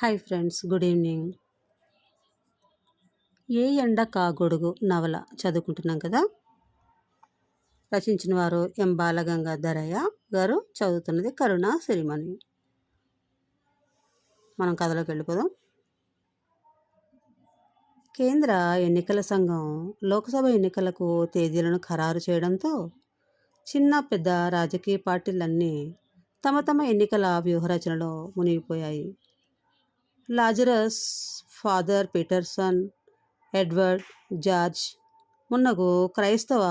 Hi friends, good evening. ఏ ఎండ కాగొడుగు నవల చదువుకుంటున్నాం కదా. రచించిన వారు ఎం బాలగంగాధరయ్య గారు, చదువుతున్నది కరుణ సిరిమణి. మనం కథలోకి వెళ్ళిపోదాం. కేంద్ర ఎన్నికల సంఘం లోక్సభ ఎన్నికలకు తేదీలను ఖరారు చేయడంతో చిన్న పెద్ద రాజకీయ పార్టీలన్నీ తమ తమ ఎన్నికల వ్యూహరచనలో మునిగిపోయాయి. Lazarus, father Peterson, Edward, George మున్నగు క్రైస్తవ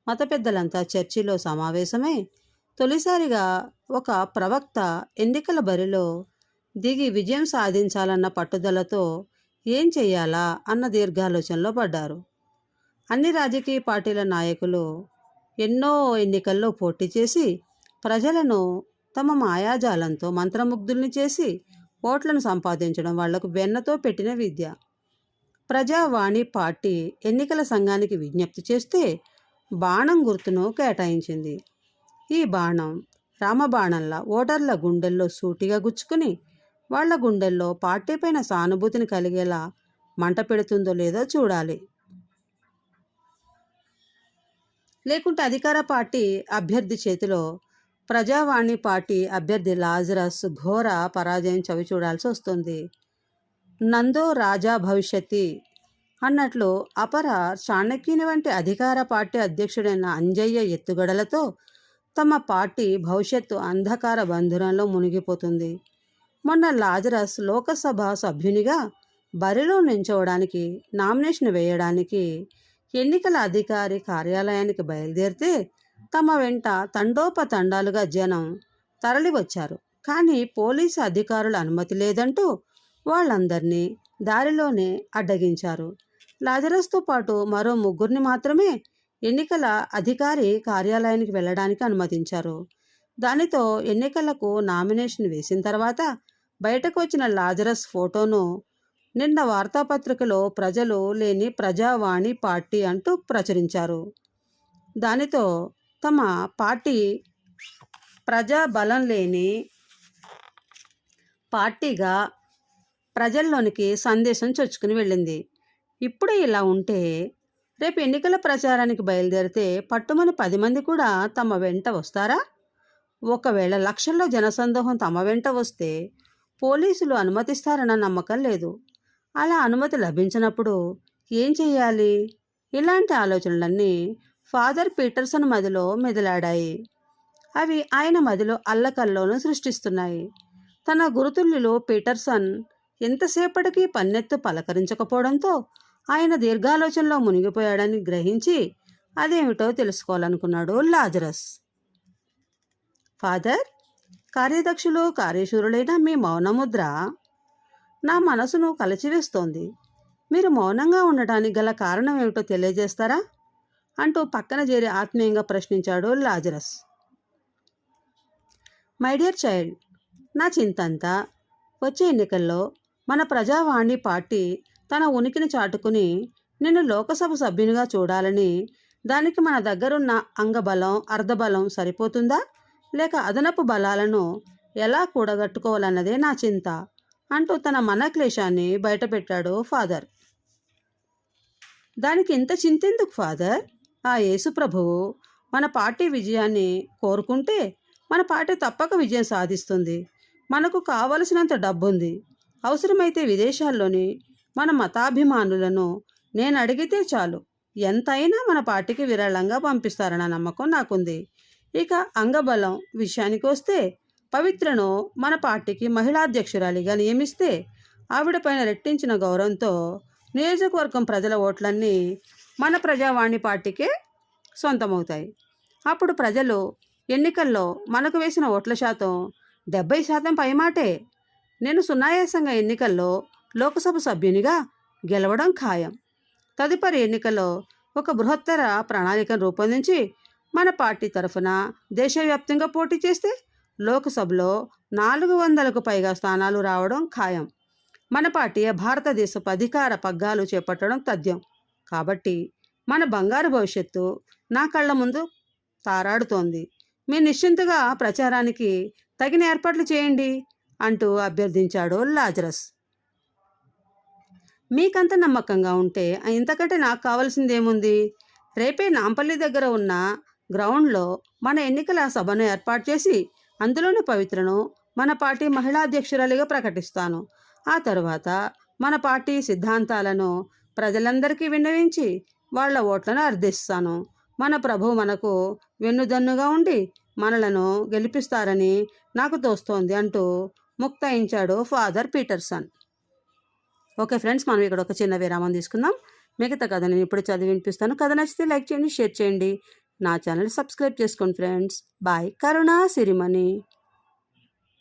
మత పెద్దలంతా చర్చిలో సమావేశమై తొలిసారిగా ఒక ప్రవక్త ఎన్నికల బరిలో దిగి విజయం సాధించాలన్న పట్టుదలతో ఏం చెయ్యాలా అన్న దీర్ఘాలోచనలో పడ్డారు. అన్ని రాజకీయ పార్టీల నాయకులు ఎన్నో ఎన్నికల్లో పోటీ చేసి ప్రజలను తమ మాయాజాలంతో మంత్రముగ్ధుల్ని చేసి ఓట్లను సంపాదించడం వాళ్లకు వెన్నతో పెట్టిన విద్య. ప్రజావాణి పార్టీ ఎన్నికల సంఘానికి విజ్ఞప్తి చేస్తే బాణం గుర్తును కేటాయించింది. ఈ బాణం రామబాణంలా ఓటర్ల గుండెల్లో సూటిగా గుచ్చుకుని వాళ్ల గుండెల్లో పార్టీపైన సానుభూతిని కలిగేలా మంట పెడుతుందో లేదో చూడాలి. లేకుంటే అధికార పార్టీ అభ్యర్థి చేతిలో ప్రజావాణి పార్టీ అభ్యర్థి లాజరస్ ఘోర పరాజయం చవి చూడాల్సి వస్తుంది. నందో రాజా భవిష్యత్తి అన్నట్లు అపర చాణక్యుని వంటి అధికార పార్టీ అధ్యక్షుడైన అంజయ్య ఎత్తుగడలతో తమ పార్టీ భవిష్యత్తు అంధకార బంధురంలో మునిగిపోతుంది. మొన్న లాజరస్ లోకసభ సభ్యునిగా బరిలో నించోవడానికి నామినేషన్ వేయడానికి ఎన్నికల అధికారి కార్యాలయానికి బయలుదేరితే తమ వెంట తండోపతండాలుగా జనం తరలి వచ్చారు. కానీ పోలీసు అధికారుల అనుమతి లేదంటూ వాళ్ళందరినీ దారిలోనే అడ్డగించారు. లాజరస్తో పాటు మరో ముగ్గురిని మాత్రమే ఎన్నికల అధికారి కార్యాలయానికి వెళ్ళడానికి అనుమతించారు. దానితో ఎన్నికలకు నామినేషన్ వేసిన తర్వాత బయటకు వచ్చిన లాజరస్ ఫోటోను నిన్న వార్తాపత్రికలో ప్రజలు లేని ప్రజావాణి పార్టీ అంటూ ప్రచురించారు. దానితో తమ పార్టీ ప్రజాబలం లేని పార్టీగా ప్రజల్లోనికి సందేశం చొచ్చుకుని వెళ్ళింది. ఇప్పుడు ఇలా ఉంటే రేపు ఎన్నికల ప్రచారానికి బయలుదేరితే పట్టుమని 10 మంది కూడా తమ వెంట వస్తారా? ఒకవేళ లక్షల్లో జనసందోహం తమ వెంట వస్తే పోలీసులు అనుమతిస్తారన్న నమ్మకం లేదు. అలా అనుమతి లభించినప్పుడు ఏం చెయ్యాలి? ఇలాంటి ఆలోచనలన్నీ ఫాదర్ పీటర్సన్ మదిలో మెదిలాడాయి. అవి ఆయన మదిలో అల్లకల్లోనూ సృష్టిస్తున్నాయి. తన గురుతుల్యులు పీటర్సన్ ఎంతసేపటికి పన్నెత్తు పలకరించకపోవడంతో ఆయన దీర్ఘాలోచనలో మునిగిపోయాడని గ్రహించి అదేమిటో తెలుసుకోవాలనుకున్నాడు లాజరస్. ఫాదర్, కార్యదక్షులు కార్యశూరులైన మీ మౌనముద్ర నా మనసును కలచివేస్తోంది. మీరు మౌనంగా ఉండటానికి గల కారణం ఏమిటో తెలియజేస్తారా అంటూ పక్కన చేరి ఆత్మీయంగా ప్రశ్నించాడు లాజరస్. మై డియర్ చైల్డ్, నా చింతంతా వచ్చే ఎన్నికల్లో మన ప్రజావాణి పార్టీ తన ఉనికిని చాటుకుని నిన్ను లోకసభ సభ్యునిగా చూడాలని, దానికి మన దగ్గరున్న అంగబలం అర్ధబలం సరిపోతుందా లేక అదనపు బలాలను ఎలా కూడగట్టుకోవాలన్నదే నా చింత అంటూ తన మనక్లేశాన్ని బయటపెట్టాడు ఫాదర్. దానికి ఇంత చింతెందుకు ఫాదర్? ఆ యేసు ప్రభువు మన పార్టీ విజయాన్ని కోరుకుంటే మన పార్టీ తప్పక విజయం సాధిస్తుంది. మనకు కావలసినంత డబ్బుంది. అవసరమైతే విదేశాల్లోని మన మతాభిమానులను నేను అడిగితే చాలు, ఎంతైనా మన పార్టీకి విరాళంగా పంపిస్తారన్న నమ్మకం నాకుంది. ఇక అంగబలం విషయానికి వస్తే పవిత్రను మన పార్టీకి మహిళాధ్యక్షురాలిగా నియమిస్తే ఆవిడపైన రెట్టించిన గౌరవంతో నియోజకవర్గం ప్రజల ఓట్లన్నీ మన ప్రజావాణి పార్టీకే సొంతమవుతాయి. అప్పుడు ప్రజలు ఎన్నికల్లో మనకు వేసిన ఓట్ల శాతం 70% పైమాటే. నేను సునాయాసంగా ఎన్నికల్లో లోకసభ సభ్యునిగా గెలవడం ఖాయం. తదుపరి ఎన్నికల్లో ఒక బృహత్తర ప్రణాళికను రూపొందించి మన పార్టీ తరఫున దేశవ్యాప్తంగా పోటీ చేస్తే లోకసభలో 400కు పైగా స్థానాలు రావడం ఖాయం. మన పార్టీ భారతదేశపు అధికార పగ్గాలు చేపట్టడం తథ్యం. కాబట్టి మన బంగారు భవిష్యత్తు నా కళ్ళ ముందు తారాడుతోంది. మీరు నిశ్చింతగా ప్రచారానికి తగిన ఏర్పాట్లు చేయండి అంటూ అభ్యర్థించాడు లాజరస్. మీకంత నమ్మకంగా ఉంటే ఇంతకంటే నాకు కావాల్సిందేముంది? రేపే నాంపల్లి దగ్గర ఉన్న గ్రౌండ్లో మన ఎన్నికల సభను ఏర్పాటు చేసి అందులోని పవిత్రను మన పార్టీ మహిళా అధ్యక్షురాలిగా ప్రకటిస్తాను. ఆ తరువాత మన పార్టీ సిద్ధాంతాలను ప్రజలందరికీ విన్నవించి వాళ్ళ ఓట్లను అర్థిస్తాను. మన ప్రభు మనకు వెన్నుదన్నుగా ఉండి మనలను గెలిపిస్తారని నాకు తోస్తోంది అంటూ ముక్తాయించాడు ఫాదర్ పీటర్సన్. ఓకే ఫ్రెండ్స్, మనం ఇక్కడ ఒక చిన్న విరామం తీసుకుందాం. మిగతా కథ నేను ఇప్పుడు చదివి వినిపిస్తాను. కథ నచ్చితే లైక్ చేయండి, షేర్ చేయండి, నా ఛానల్ సబ్స్క్రైబ్ చేసుకోండి ఫ్రెండ్స్. బాయ్. కరుణా సిరిమణి.